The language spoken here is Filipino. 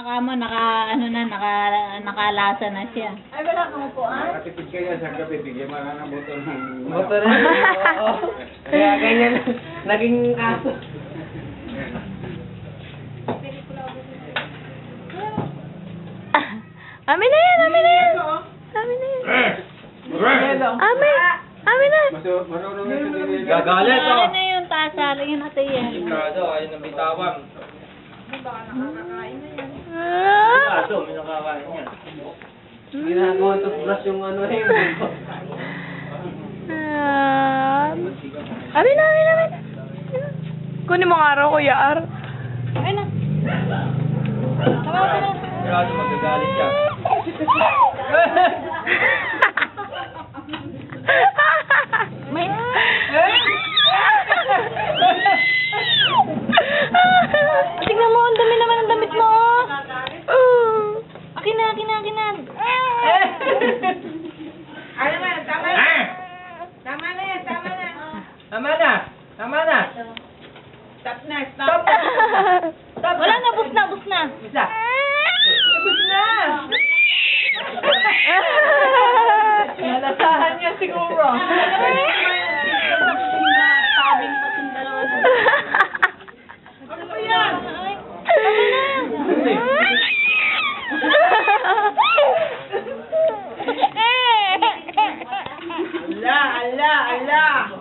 kamo, nakalasa na siya. Ay, wala kang upuan? Nakatipid kayo sa gabi, bigyan mo na ng motor ng... Motor rin. Oo. Kaya ganyan, naging kaso. Amin na yan, amin na yan. Amin na yan. Amin. Amin na. Marunong na sa Gagalit, oh. Ano na yung tasa, lagyan natin yan. Sigurado, ayun ang bitawan. Ah. Sigurado, may nakakain yan. Ginagawa toothbrush yung ano eh. Amin na, amin na, amin na. Kunin mo nga araw, Kuya Ar. Ayun na. Tawa ko na. Sigurado, magagalit ka. May... Tingnan mo, ang dami naman ang damit mo. Akin na, akin na, akin na. Ano na, tama na. Tama na yan, tama na. Tama na! Tama na! Stop na, stop. Stop Wala na, bus na, bus na. Isa! Tapos na. Nalasahan niya siguro. Tabing pa yung dalawa na. Ano ba yan? Ala, ala, ala.